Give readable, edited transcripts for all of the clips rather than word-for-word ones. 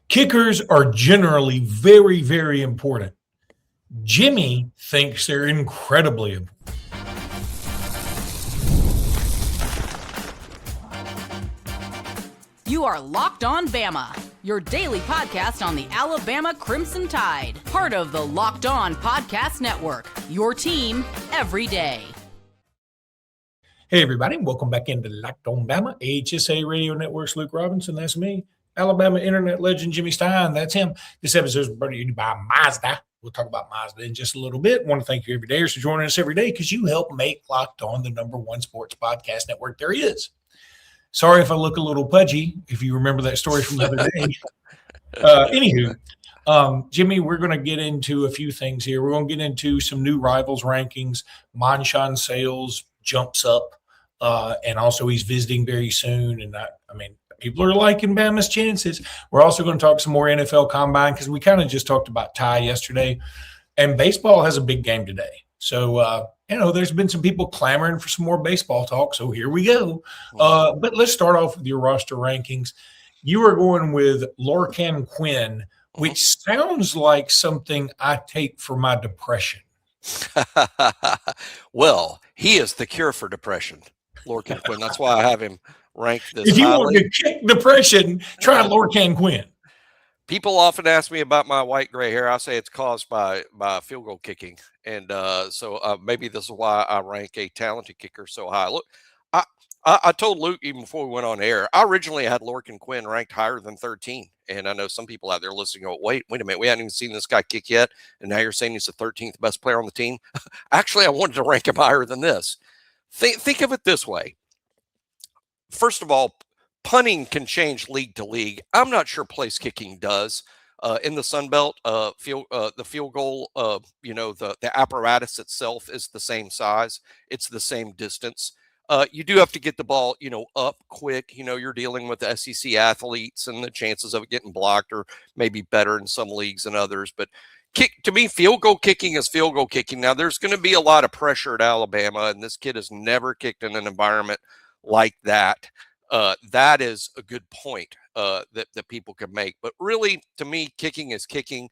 Kickers are generally very, very important. Jimmy thinks they're incredibly important. You are Locked On Bama, your daily podcast on the Alabama Crimson Tide, part of the Locked On Podcast Network, your team every day. Hey, everybody, welcome back into Locked On Bama, HSA Radio Network's Luke Robinson, that's me. Alabama internet legend Jimmy Stein, that's him. This episode is brought to you by Mazda. We'll talk about Mazda in just a little bit. Want to thank you every day for joining us every day because you help make Locked On the #1 sports podcast network there is. Sorry if I look a little pudgy, if you remember that story from the other day. Anywho, Jimmy, we're going to get into a few things here. We're going to get into some new rivals rankings. Monshun Sales jumps up, and also he's visiting very soon. And I mean, people are liking Bama's chances. We're also going to talk some more NFL Combine because we kind of just talked about Ty yesterday. And baseball has a big game today. So, there's been some people clamoring for some more baseball talk. So here we go. But let's start off with your roster rankings. You are going with Lorcan Quinn, which sounds like something I take for my depression. Well, he is the cure for depression, Lorcan Quinn. That's why I have him ranked this If you highly. want to kick depression, try Lorcan Quinn. People often ask me about my white gray hair. I say it's caused by field goal kicking. And so maybe this is why I rank a talented kicker so high. Look, I told Luke even before we went on air, I originally had Lorcan Quinn ranked higher than 13. And I know some people out there listening go, wait a minute, we haven't even seen this guy kick yet. And now you're saying he's the 13th best player on the team? Actually, I wanted to rank him higher than this. Think of it this way. First of all, punting can change league to league. I'm not sure place kicking does. In the Sun Belt, the field goal, the apparatus itself is the same size. It's the same distance. You do have to get the ball, up quick. You're dealing with the SEC athletes, and the chances of it getting blocked are maybe better in some leagues than others. But to me, field goal kicking is field goal kicking. Now, there's going to be a lot of pressure at Alabama, and this kid has never kicked in an environment like that. That is a good point that people can make. But really, to me, kicking is kicking.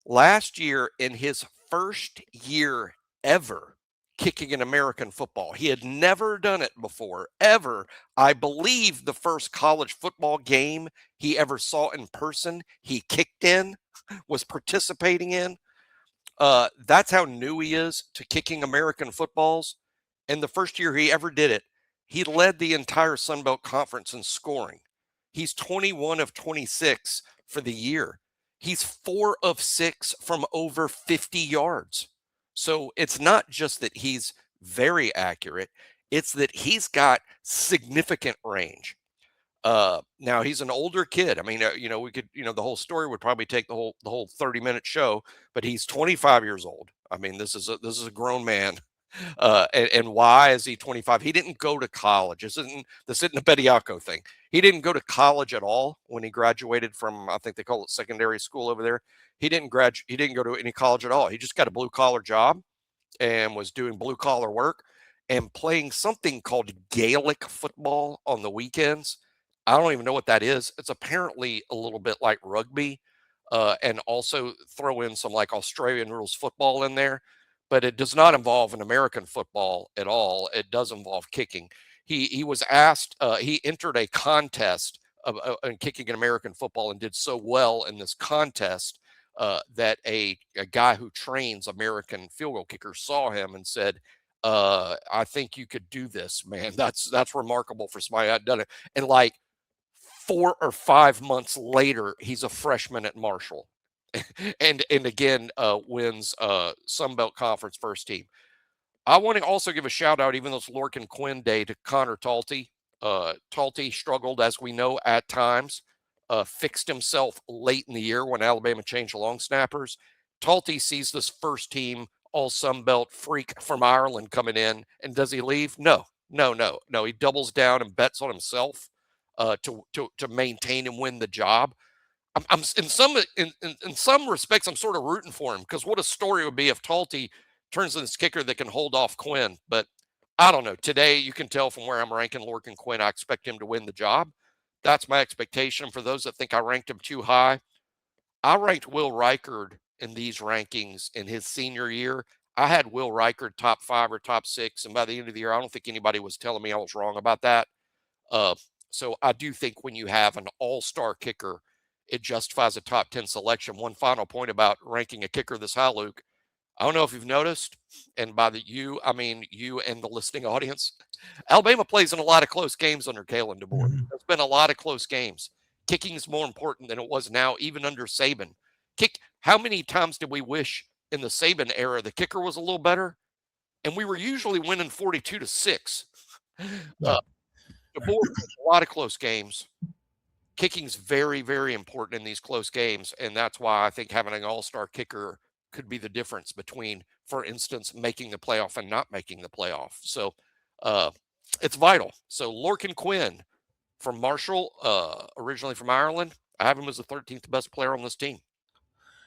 Last year, in his first year ever kicking in American football, he had never done it before, ever. I believe the first college football game he ever saw in person, he kicked in, was participating in. That's how new he is to kicking American footballs. And the first year he ever did it, he led the entire Sun Belt Conference in scoring. He's 21 of 26 for the year. He's 4 of 6 from over 50 yards. So it's not just that he's very accurate. It's that he's got significant range. Now he's an older kid. I mean, we could, the whole story would probably take the whole 30-minute show, but he's 25 years old. I mean, this is a grown man. And why is he 25? He didn't go to college. This isn't a Bediako thing. He didn't go to college at all when he graduated from, I think they call it secondary school over there. He didn't go to any college at all. He just got a blue collar job and was doing blue collar work and playing something called Gaelic football on the weekends. I don't even know what that is. It's apparently a little bit like rugby, and also throw in some like Australian rules football in there. But it does not involve an American football at all. It does involve kicking. He was asked, he entered a contest in kicking an American football and did so well in this contest that a guy who trains American field goal kickers saw him and said, I think you could do this, man. That's remarkable for somebody that done it. And like 4 or 5 months later, he's a freshman at Marshall. and again, wins Sun Belt Conference first team. I want to also give a shout out, even though it's Lorcan Quinn Day, to Connor Talty. Talty struggled, as we know, at times, fixed himself late in the year when Alabama changed long snappers. Talty sees this first team all Sun Belt freak from Ireland coming in, and does he leave? No. He doubles down and bets on himself to maintain and win the job. I'm in some respects, I'm sort of rooting for him, because what a story it would be if Talty turns into this kicker that can hold off Quinn. But I don't know. Today, you can tell from where I'm ranking Lorcan Quinn, I expect him to win the job. That's my expectation. For those that think I ranked him too high, I ranked Will Reichard in these rankings in his senior year. I had Will Reichard top 5 or top 6, and by the end of the year, I don't think anybody was telling me I was wrong about that. So I do think when you have an all-star kicker, it justifies a top 10 selection. One final point about ranking a kicker this high, Luke. I don't know if you've noticed, and by I mean you and the listening audience. Alabama plays in a lot of close games under Kalen DeBoer. Mhm. There's been a lot of close games. Kicking is more important than it was now, even under Saban. How many times did we wish in the Saban era the kicker was a little better? And we were usually winning 42-6. Yeah. DeBoer plays a lot of close games. Kicking's very, very important in these close games, and that's why I think having an all-star kicker could be the difference between, for instance, making the playoff and not making the playoff. So it's vital. So Lorcan Quinn from Marshall, originally from Ireland, I have him as the 13th best player on this team.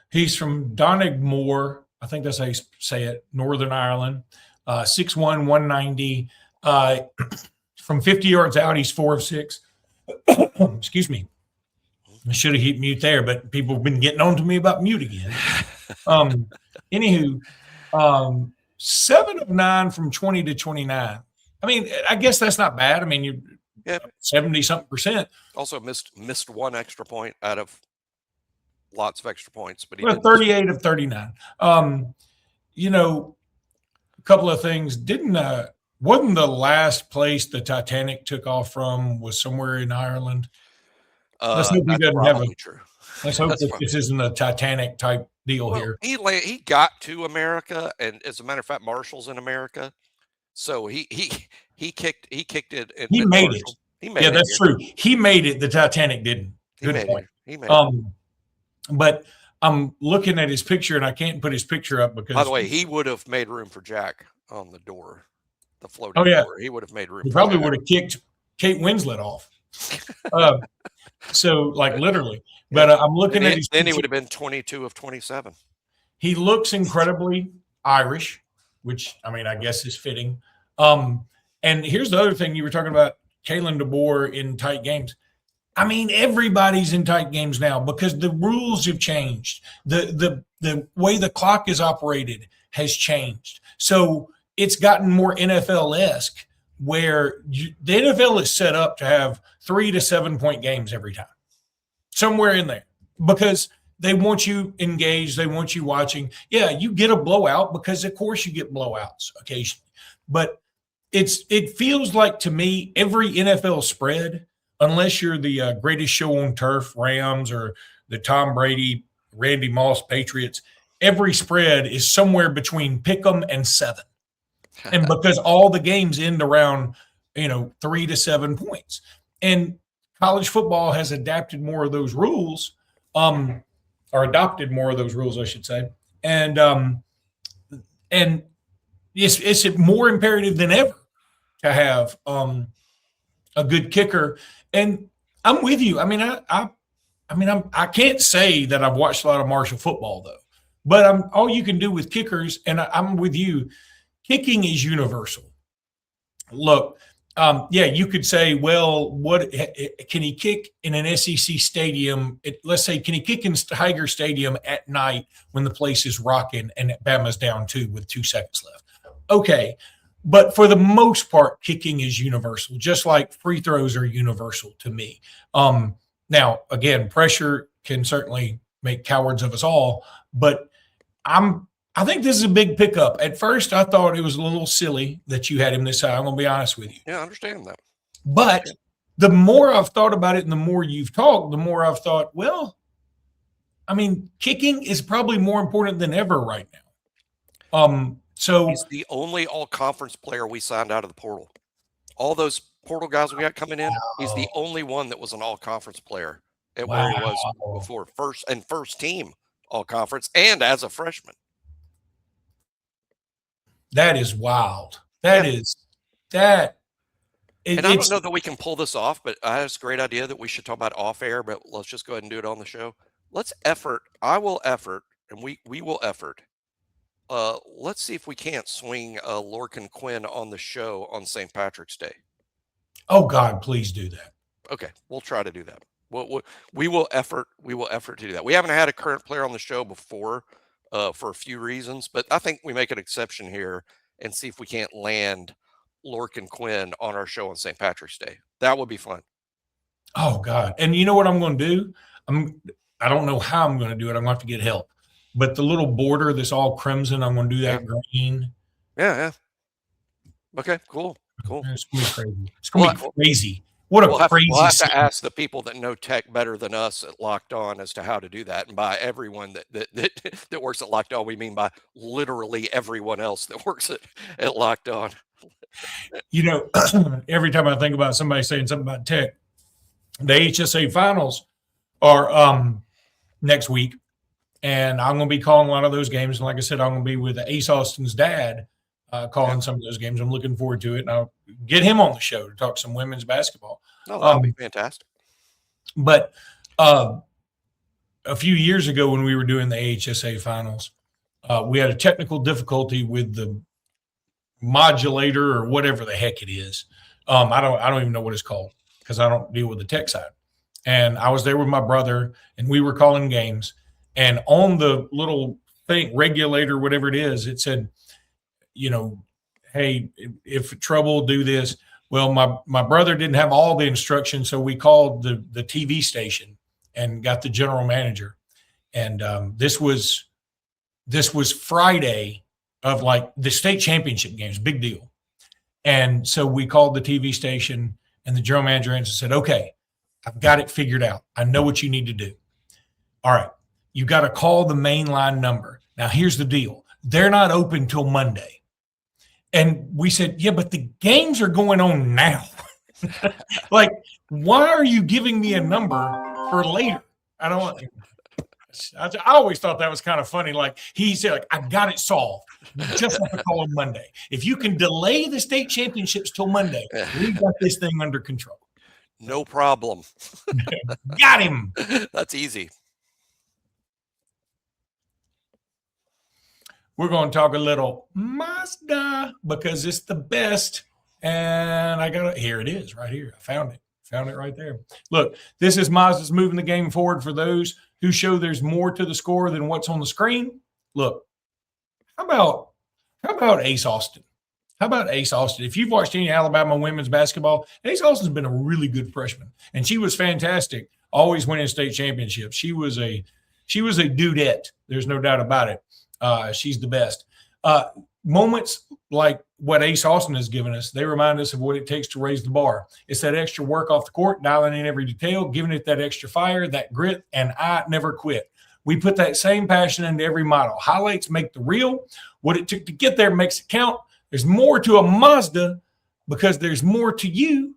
He's from Donegal, I think that's how you say it, Northern Ireland. 6'1", 190. From 50 yards out, he's 4 of 6. Excuse me. I should have hit mute there, but people have been getting on to me about mute again. Anywho, 7 of 9 from 20 to 29. I mean, I guess that's not bad. I mean, you're 70-something%. Also missed one extra point out of lots of extra points, but he 38 of 39. You know, a couple of things. Wasn't the last place the Titanic took off from was somewhere in Ireland? Let's hope he doesn't have true. Let's hope that this isn't a Titanic type deal here. He got to America, and as a matter of fact, Marshall's in America, so he kicked it. He made it. Yeah, that's true. He made it. The Titanic didn't. Good point. He made it. But I'm looking at his picture, and I can't put his picture up because. By the way, he would have made room for Jack on the door, the floating door. He would have made room. He probably would have kicked Kate Winslet off. So, like, literally. But I'm looking at his picture. Then he would have been 22 of 27. He looks incredibly Irish, which, I mean, I guess is fitting. And here's the other thing you were talking about, Kalen DeBoer in tight games. I mean, everybody's in tight games now because the rules have changed. The way the clock is operated has changed. So it's gotten more NFL-esque where the NFL is set up to have 3 to 7 point games every time, somewhere in there, because they want you engaged. They want you watching. Yeah, you get a blowout because, of course, you get blowouts occasionally. But it feels like to me every NFL spread, unless you're the greatest show on turf, Rams, or the Tom Brady, Randy Moss Patriots, every spread is somewhere between pick'em and 7. And because all the games end around, 3 to 7 points. And college football has adapted more of those rules, or adopted more of those rules, I should say. And it's more imperative than ever to have a good kicker. And I'm with you. I mean, I can't say that I've watched a lot of Marshall football though, but all you can do with kickers, and I'm with you. Kicking is universal. Look, you could say, well, what can he kick in an SEC stadium? Let's say, can he kick in Tiger Stadium at night when the place is rocking and Bama's down 2 with 2 seconds left? Okay, but for the most part, kicking is universal, just like free throws are universal to me. Now, again, pressure can certainly make cowards of us all, but I think this is a big pickup. At first, I thought it was a little silly that you had him this high. I'm going to be honest with you. Yeah, I understand that. But the more I've thought about it and the more you've talked, the more I've thought, well, I mean, kicking is probably more important than ever right now. So he's the only all-conference player we signed out of the portal. All those portal guys we got coming in, he's the only one that was an all-conference player at where he was before, first team all-conference and as a freshman. That is wild. And I don't know that we can pull this off, but I have a great idea that we should talk about off air, but let's just go ahead and do it on the show. Let's effort. I will effort, and we will effort. Let's see if we can't swing Lorcan Quinn on the show on St. Patrick's Day. Oh, God, please do that. Okay, we'll try to do that. We will effort to do that. We haven't had a current player on the show before for a few reasons, but I think we make an exception here and see if we can't land Lorcan Quinn on our show on St. Patrick's Day. That would be fun. Oh God. And you know what I'm going to do? I don't know how I'm going to do it. I'm going to have to get help. But the little border that's all crimson, I'm going to do that green. Yeah. Okay, cool. It's going to be crazy. It's going to be crazy. What a crazy We'll have to ask the people that know tech better than us at Locked On as to how to do that. And by everyone that works at Locked On, we mean by literally everyone else that works at Locked On. You know, every time I think about somebody saying something about tech, the HSA finals are next week. And I'm going to be calling a lot of those games. And like I said, I'm going to be with Ace Austin's dad calling some of those games. I'm looking forward to it. And I'll get him on the show to talk some women's basketball. Oh, that'll be fantastic. But a few years ago when we were doing the HSA finals, we had a technical difficulty with the modulator or whatever the heck it is. I don't even know what it's called because I don't deal with the tech side. And I was there with my brother and we were calling games. And on the little thing, regulator, whatever it is, it said, you know, hey, if trouble, do this. Well, my brother didn't have all the instructions, so we called the TV station and got the general manager. And this was Friday of like the state championship games, big deal. And so we called the TV station and the general manager answered and said, okay, I've got it figured out. I know what you need to do. All right. You got to call the main line number. Now, here's the deal. They're not open till Monday. And we said, yeah, but the games are going on now. Like, why are you giving me a number for later? I always thought that was kind of funny. Like he said, like, I got it solved. You just have to call on Monday. If you can delay the state championships till Monday, we've got this thing under control. No problem. Got him. That's easy. We're going to talk a little Mazda because it's the best. And I got it. Here it is right here. I found it. Found it right there. Look, this is Mazda's moving the game forward for those who show there's more to the score than what's on the screen. Look, how about Ace Austin? How about Ace Austin? If you've watched any Alabama women's basketball, Ace Austin's been a really good freshman. And she was fantastic, always winning state championships. She was a dudette. There's no doubt about it. She's the best. Moments like what Ace Austin has given us, they remind us of what it takes to raise the bar. It's that extra work off the court, dialing in every detail, giving it that extra fire, that grit, and I never quit. We put that same passion into every model. Highlights make the real. What it took to get there makes it count. There's more to a Mazda because there's more to you.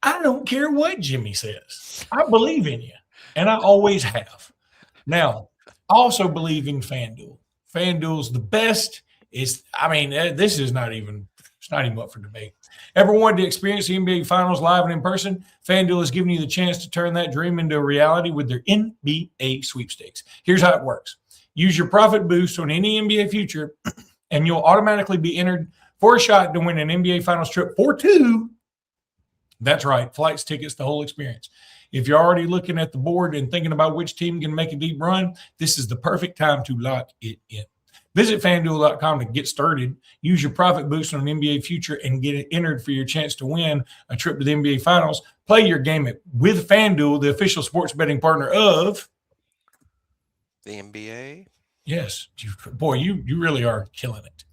I don't care what Jimmy says. I believe in you, and I always have. Now, I also believe in FanDuel. FanDuel's the best. This is not even up for debate. Ever wanted to experience the NBA Finals live and in person? FanDuel is giving you the chance to turn that dream into a reality with their NBA sweepstakes. Here's how it works. Use your profit boost on any NBA future, and you'll automatically be entered for a shot to win an NBA Finals trip for two. That's right, flights, tickets, the whole experience. If you're already looking at the board and thinking about which team can make a deep run, this is the perfect time to lock it in. Visit FanDuel.com to get started. Use your profit boost on an NBA future and get it entered for your chance to win a trip to the NBA Finals. Play your game with FanDuel, the official sports betting partner of the NBA. Yes. Boy, you really are killing it.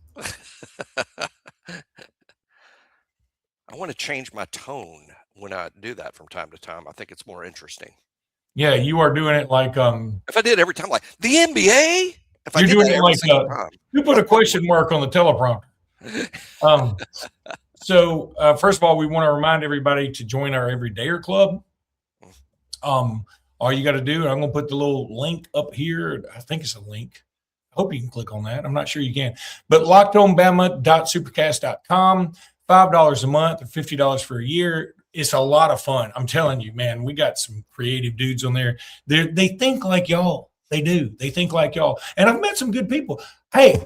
I want to change my tone when I do that from time to time. I think it's more interesting. Yeah, you are doing it like if I did every time, like the NBA. If you're doing it like you put a question mark on the teleprompter. So first of all, we want to remind everybody to join our Everydayer Club. All you got to do, I'm going to put the little link up here. I think it's a link. I hope you can click on that. I'm not sure you can. But lockedonbama.supercast.com, $5 a month or $50 for a year. It's a lot of fun. I'm telling you, man, we got some creative dudes on there. They think like y'all. They do. They think like y'all. And I've met some good people. Hey,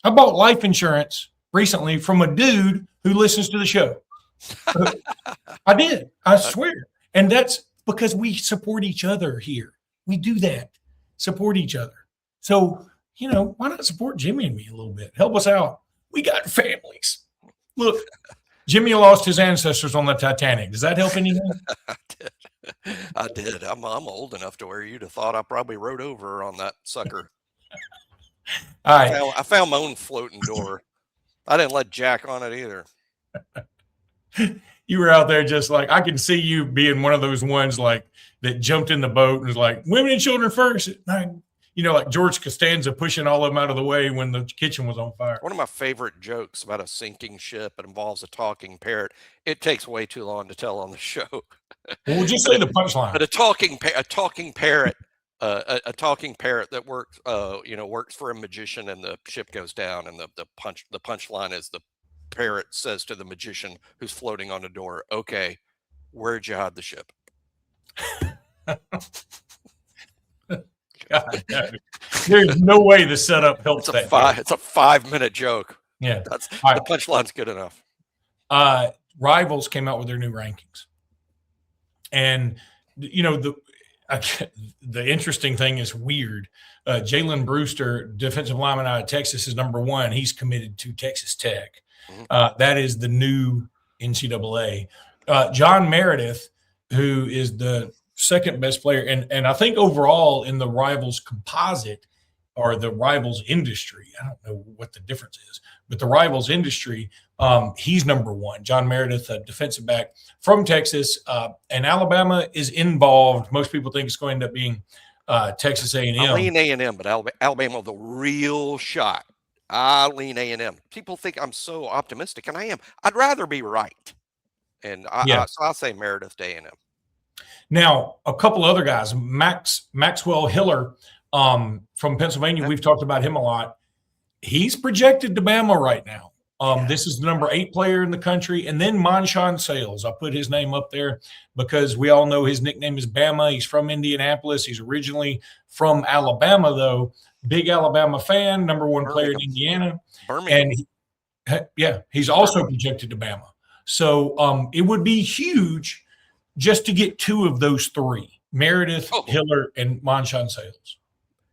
I bought life insurance recently from a dude who listens to the show. I did. I swear. And that's because we support each other here. We do that, support each other. So, why not support Jimmy and me a little bit? Help us out. We got families. Look, Jimmy lost his ancestors on the Titanic. Does that help anything? I did. I'm old enough to where you'd have thought I probably rode over on that sucker. All right. I found my own floating door. I didn't let Jack on it either. You were out there just like, I can see you being one of those ones like that jumped in the boat and was like, women and children first. Like George Costanza pushing all of them out of the way when the kitchen was on fire. One of my favorite jokes about a sinking ship, it involves a talking parrot. It takes way too long to tell on the show. Well, we'll just say the punchline. But a talking parrot, a talking parrot that works for a magician, and the ship goes down, and the punchline is the parrot says to the magician who's floating on the door, "Okay, where'd you hide the ship?" God, no. There's no way the setup helps that. It's a 5-minute joke. Yeah, the punchline's good enough. Rivals came out with their new rankings, and the interesting thing is weird. Jalen Brewster, defensive lineman out of Texas, is number 1. He's committed to Texas Tech. That is the new NCAA. John Meredith, who is the second best player, and I think overall in the Rivals composite or the Rivals industry, I don't know what the difference is, but the Rivals industry, he's number 1. John Meredith, a defensive back from Texas, and Alabama is involved. Most people think it's going to end up being Texas A&M. I lean A&M, but Alabama the real shot. I lean A&M. People think I'm so optimistic, and I am. I'd rather be right, and so I'll say Meredith to A&M. Now, a couple other guys, Maxwell Hiller from Pennsylvania, we've talked about him a lot. He's projected to Bama right now. This is the number 8 player in the country. And then Monshun Sales. I put his name up there because we all know his nickname is Bama. He's from Indianapolis. He's originally from Alabama, though. Big Alabama fan, number 1 player in Indiana. Birmingham. And he's also projected to Bama. So it would be huge just to get 2 of those 3, Meredith, Hiller, and Monshun Sales.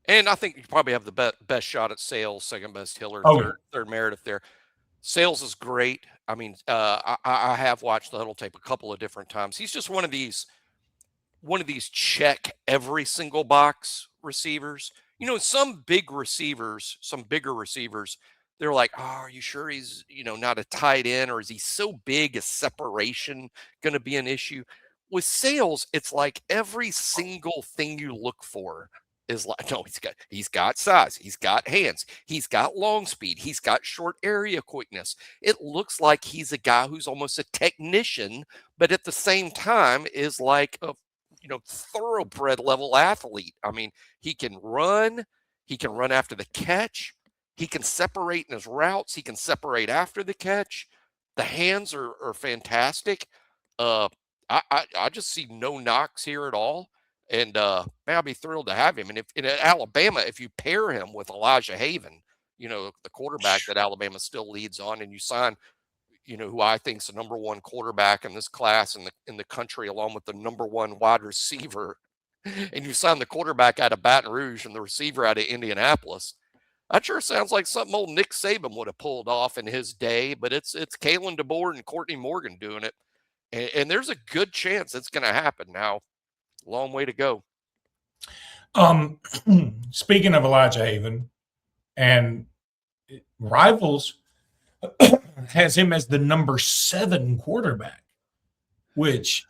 And I think you probably have the best shot at Sales, second best Hiller, third Meredith there. Sales is great. I mean, I have watched the huddle tape a couple of different times. He's just one of these check every single box receivers. Some bigger receivers, they're like, oh, are you sure he's, not a tight end, or is he so big, is separation going to be an issue? With Sales, it's like every single thing you look for is like, no, he's got size, he's got hands, he's got long speed, he's got short area quickness. It looks like he's a guy who's almost a technician, but at the same time is like a thoroughbred level athlete. I mean, he can run after the catch, he can separate in his routes, he can separate after the catch. The hands are fantastic. I just see no knocks here at all. And man, I'd be thrilled to have him. And if in Alabama, if you pair him with Elijah Haven, the quarterback that Alabama still leads on, and you sign, who I think is the number 1 quarterback in this class in the country, along with the number 1 wide receiver, and you sign the quarterback out of Baton Rouge and the receiver out of Indianapolis, that sure sounds like something old Nick Saban would have pulled off in his day. But it's Kalen DeBoer and Courtney Morgan doing it. And there's a good chance it's going to happen. Now, long way to go. Speaking of Elijah Haven, and Rivals has him as the number 7 quarterback, which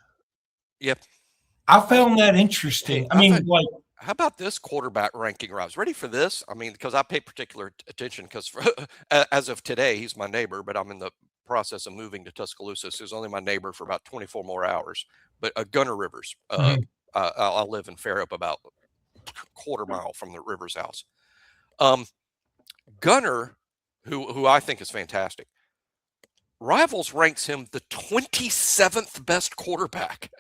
I found that interesting. How about this quarterback ranking, Rob? Ready for this? I mean, because I pay particular attention because as of today, he's my neighbor, but I'm in the process of moving to Tuscaloosa, so he's only my neighbor for about 24 more hours. But Gunnar Rivers, I live in Fairhope, about a quarter mile from the Rivers house. Gunnar, who I think is fantastic, Rivals ranks him the 27th best quarterback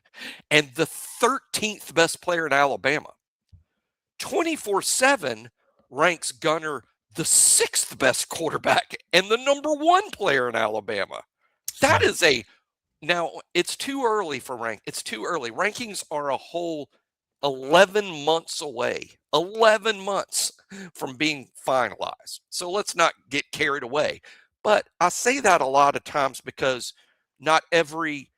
and the 13th best player in Alabama. 24/7 ranks Gunnar the 6th best quarterback and the number 1 player in Alabama. That is a Now it's too early for rank. It's too early. Rankings are a whole 11 months away. 11 months from being finalized. So let's not get carried away. But I say that a lot of times because not every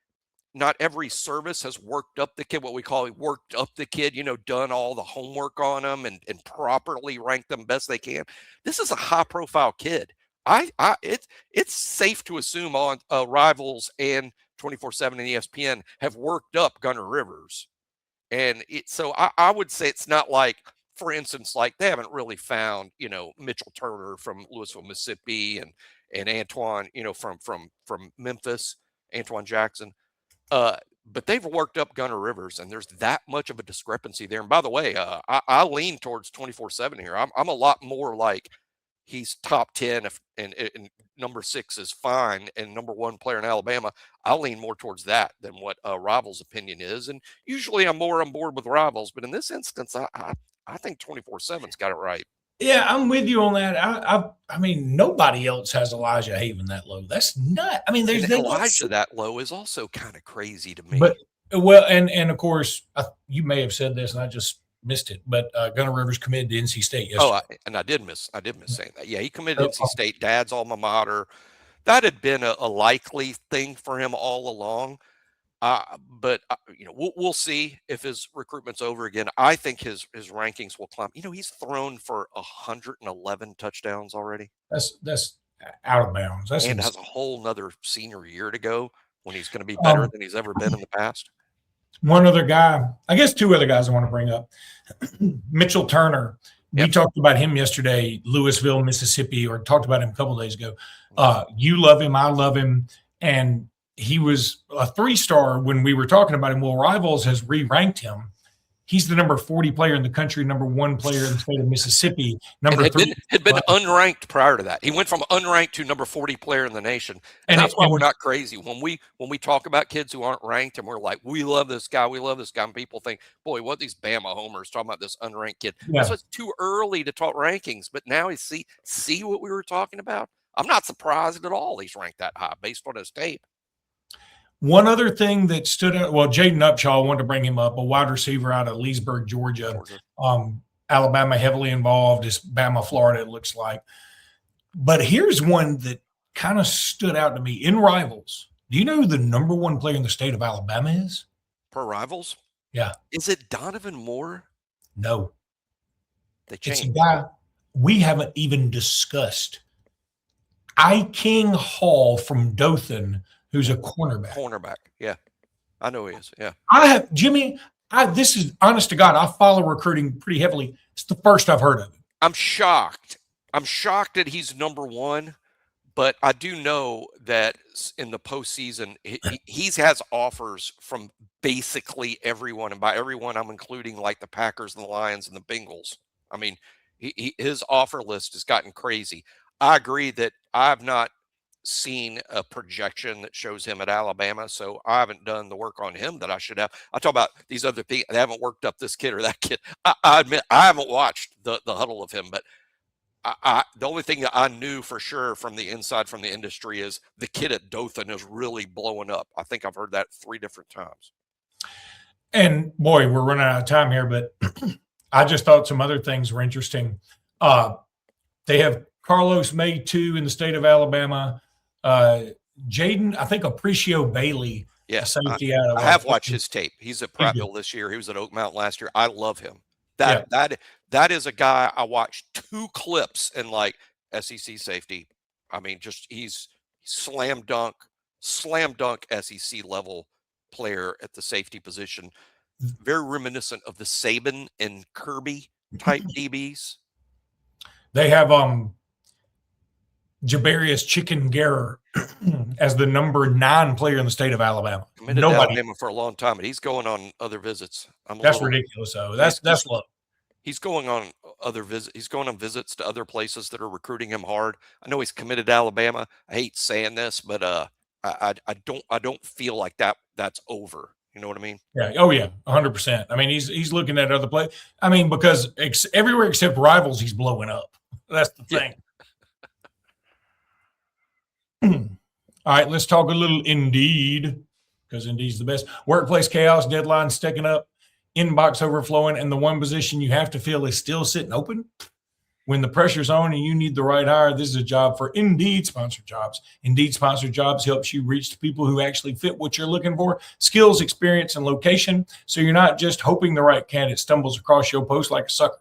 service has worked up the kid, what we call worked up the kid, done all the homework on them and properly ranked them best they can. This is a high profile kid. It's safe to assume on Rivals and 24/7 and ESPN have worked up Gunnar Rivers. And so I would say it's not like, for instance, like they haven't really found, Mitchell Turner from Louisville, Mississippi and Antoine, from Memphis, Antoine Jackson. But they've worked up Gunnar Rivers, and there's that much of a discrepancy there. And by the way, I lean towards 24/7 here. I'm a lot more like he's top 10 and number 6 is fine and number 1 player in Alabama. I'll lean more towards that than what Rivals' opinion is. And usually I'm more on board with Rivals, but in this instance, I think 24/7's got it right. Yeah, I'm with you on that. I mean, nobody else has Elijah Haven that low. That's not. I mean, there's Elijah that low is also kind of crazy to me. But and of course, you may have said this, and I just missed it. But Gunnar Rivers committed to NC State yesterday. I did miss saying that. Yeah, he committed to NC State. Dad's alma mater. That had been a likely thing for him all along. But we'll see if his recruitment's over again. I think his rankings will climb. He's thrown for 111 touchdowns already. That's out of bounds. And has a whole nother senior year to go when he's going to be better than he's ever been in the past. One other guy, I guess 2 other guys I want to bring up. Mitchell Turner. We talked about him yesterday, Louisville, Mississippi, or talked about him a couple of days ago. You love him. I love him. And he was a 3-star when we were talking about him. Well, Rivals has re-ranked him. He's the number 40 player in the country, number 1 player in the state of Mississippi. Number 3 had been unranked prior to that. He went from unranked to number 40 player in the nation. And that's why we're not crazy. When we talk about kids who aren't ranked and we're like, we love this guy, and people think, boy, what these Bama homers talking about this unranked kid. Yeah. So it's too early to talk rankings, but now you see what we were talking about. I'm not surprised at all he's ranked that high based on his tape. One other thing that stood out, well, Jaden Upshaw, I wanted to bring him up, a wide receiver out of Leesburg, Georgia. Alabama heavily involved. It's Bama, Florida, it looks like. But here's one that kind of stood out to me. In Rivals, do you know who the number 1 player in the state of Alabama is? Per Rivals? Yeah. Is it Donovan Moore? No. They changed. It's a guy we haven't even discussed. King Hall from Dothan, who's a cornerback. Yeah. I know he is. Yeah. This is honest to God. I follow recruiting pretty heavily. It's the first I've heard of it. I'm shocked. that he's number 1, but I do know that in the postseason, he has offers from basically everyone. And by everyone, I'm including like the Packers and the Lions and the Bengals. I mean, his offer list has gotten crazy. I agree that I've not seen a projection that shows him at Alabama, so I haven't done the work on him that I should have. I talk about these other things. They haven't worked up this kid or that kid. I admit I haven't watched the huddle of him, but the only thing that I knew for sure from the inside from the industry is the kid at Dothan is really blowing up. I think I've heard that 3 different times. And boy, we're running out of time here, but I just thought some other things were interesting. They have Carlos May 2 in the state of Alabama. Jaden, I think Appreciate Bailey. Yes, I have watched his tape. He's at Prattville this year. He was at Oak Mountain last year. I love him. That is a guy I watched 2 clips in like SEC safety. I mean, just he's slam dunk SEC level player at the safety position. Very reminiscent of the Saban and Kirby type DBs. They have Jabarius Chicken Garror as the number 9 player in the state of Alabama. Committed to Alabama for a long time, but he's going on other visits. That's ridiculous, though. That's low. He's going on other visits. He's going on visits to other places that are recruiting him hard. I know he's committed to Alabama. I hate saying this, but I don't feel like that's over. You know what I mean? Yeah. Oh yeah. 100%. I mean, he's looking at other play. I mean, because everywhere except Rivals, he's blowing up. That's the thing. Yeah. All right. Let's talk a little Indeed. because Indeed's the best. Workplace chaos, deadlines sticking up, inbox overflowing, and the one position you have to fill is still sitting open. When the pressure's on and you need the right hire, this is a job for Indeed sponsored jobs. Indeed sponsored jobs helps you reach the people who actually fit what you're looking for, skills, experience, and location. So you're not just hoping the right candidate stumbles across your post like a sucker.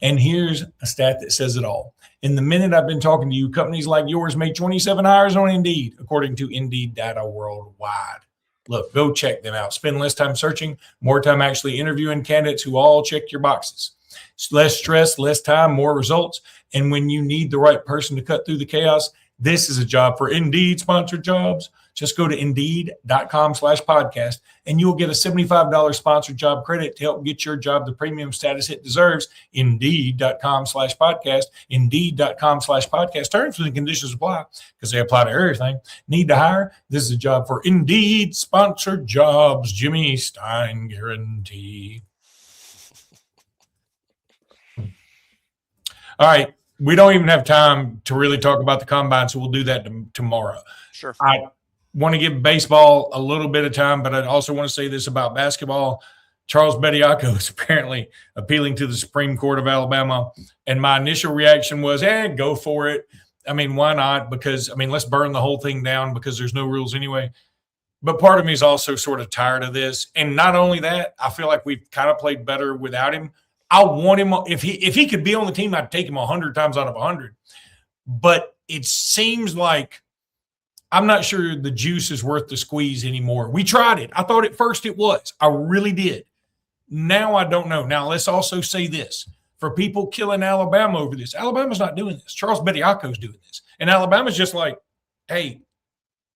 And here's a stat that says it all. In the minute I've been talking to you, companies like yours made 27 hires on Indeed, according to Indeed data worldwide. Look, go check them out. Spend less time searching, more time actually interviewing candidates who all check your boxes. Less stress, less time, more results. And when you need the right person to cut through the chaos, this is a job for Indeed sponsored jobs. Just go to Indeed.com/podcast and you'll get a $75 sponsored job credit to help get your job the premium status it deserves. Indeed.com/podcast. Indeed.com/podcast. Terms and conditions apply because they apply to everything. Need to hire? This is a job for Indeed sponsored jobs. Jimmy Stein guarantee. All right. We don't even have time to really talk about the combine, so we'll do that tomorrow. Sure. I want to give baseball a little bit of time, but I also want to say this about basketball. Charles Bediako is apparently appealing to the Supreme Court of Alabama, and my initial reaction was, go for it. I mean, why not? Because, let's burn the whole thing down because there's no rules anyway. But part of me is also sort of tired of this. And not only that, I feel like we've kind of played better without him. I want him. If he could be on the team, I'd take him 100 times out of 100. But it seems like I'm not sure the juice is worth the squeeze anymore. We tried it. I thought at first it was. I really did. Now I don't know. Now let's also say this. For people killing Alabama over this, Alabama's not doing this. Charles Bediako's doing this. And Alabama's just like, hey,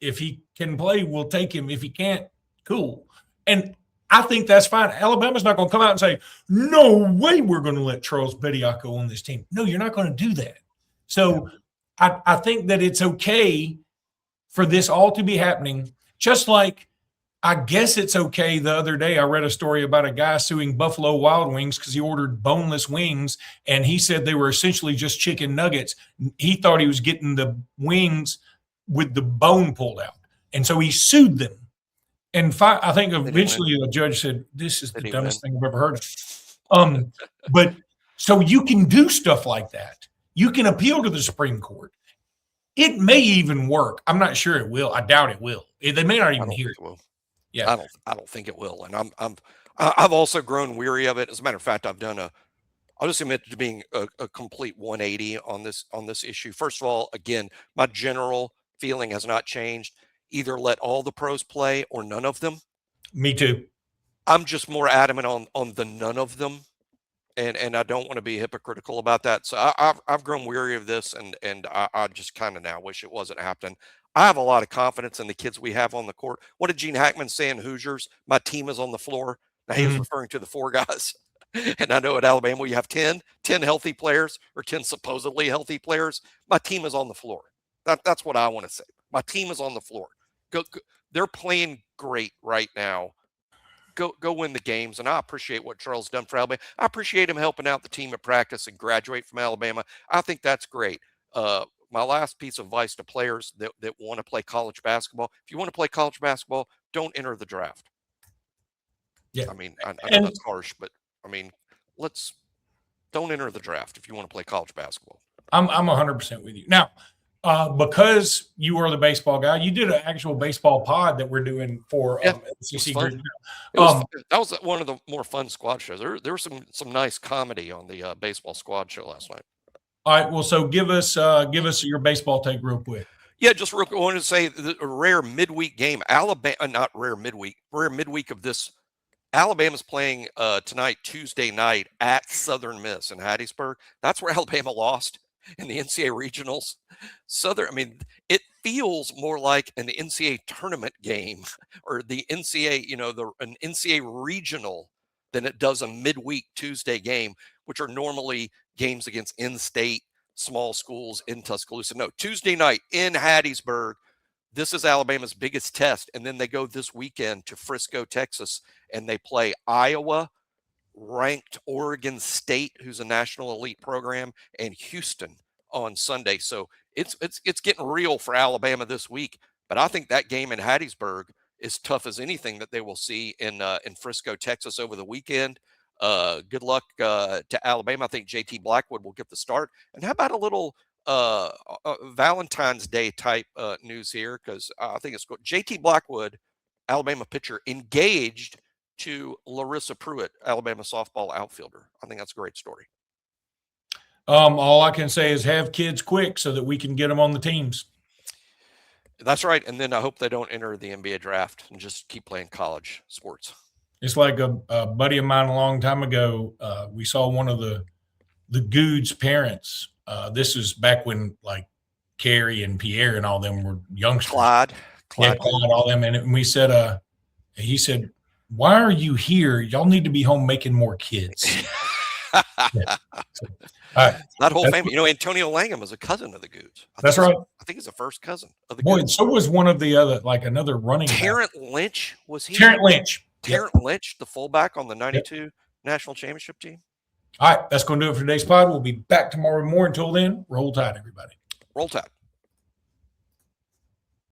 if he can play, we'll take him. If he can't, cool. And I think that's fine. Alabama's not going to come out and say, no way we're going to let Charles Bediako on this team. No, you're not going to do that. So I think that it's okay for this all to be happening, just like I guess it's okay. The other day I read a story about a guy suing Buffalo Wild Wings because he ordered boneless wings, and he said they were essentially just chicken nuggets. He thought he was getting the wings with the bone pulled out, and so he sued them. And I think eventually the judge said, this is the dumbest thing I've ever heard of. But so you can do stuff like that. You can appeal to the Supreme Court. It may even work. I'm not sure it will. I doubt it will. They may not even hear it. Will. Yeah, I don't think it will. And I've also grown weary of it. As a matter of fact, I'll just admit to being a complete 180 on this issue. First of all, again, my general feeling has not changed. Either let all the pros play or none of them. Me too. I'm just more adamant on the none of them, and I don't want to be hypocritical about that. So I've grown weary of this, and I just kind of now wish it wasn't happening. I have a lot of confidence in the kids we have on the court. What did Gene Hackman say in Hoosiers? My team is on the floor. Now he was referring to the 4 guys. And I know at Alabama you have 10 healthy players or 10 supposedly healthy players. My team is on the floor. That's what I want to say. My team is on the floor. Go, they're playing great right now. Go win the games. And I appreciate what Charles done for Alabama. I appreciate him helping out the team at practice and graduate from Alabama. I think that's great. My last piece of advice to players that want to play college basketball: if you want to play college basketball, don't enter the draft. Yeah. I know that's harsh, but don't enter the draft if you want to play college basketball. I'm 100% with you. Now, because you are the baseball guy, you did an actual baseball pod that we're doing for SEC Group. That was one of the more fun squad shows. There was some nice comedy on the baseball squad show last night. All right. Well, so give us your baseball take real quick. Yeah, just real quick. I wanted to say a rare midweek game. Rare midweek of this. Alabama's playing tonight, Tuesday night, at Southern Miss in Hattiesburg. That's where Alabama lost in the NCAA regionals. It feels more like an NCAA tournament game or the NCAA, an NCAA regional than it does a midweek Tuesday game, which are normally games against in-state small schools in Tuscaloosa. No, Tuesday night in Hattiesburg. This is Alabama's biggest test. And then they go this weekend to Frisco, Texas, and they play Iowa, ranked Oregon State, who's a national elite program, and Houston on Sunday. So it's getting real for Alabama this week. But I think that game in Hattiesburg as tough as anything that they will see in Frisco, Texas over the weekend. Good luck to Alabama. I think JT Blackwood will get the start. And how about a little Valentine's Day type news here? Because I think it's good. JT Blackwood, Alabama pitcher, engaged to Larissa Pruitt, Alabama softball outfielder. I think that's a great story. All I can say is have kids quick so that we can get them on the teams. That's right. And then I hope they don't enter the NBA draft and just keep playing college sports. It's like a buddy of mine a long time ago. We saw one of the Good's parents. This is back when like Carrie and Pierre and all them were youngsters. Clyde, all them. And we said, he said, "Why are you here? Y'all need to be home making more kids." Yeah. So, all right. That whole family. You know, Antonio Langham is a cousin of the Goods. That's right. I think he's a first cousin of the Boy, Goods. so was one of the other, like another running back. Terrence Lynch was he? Terrence Lynch. Terrence Lynch, the fullback on the 92 national championship team. All right. That's going to do it for today's pod. We'll be back tomorrow more. Until then, roll tide, everybody. Roll Tide.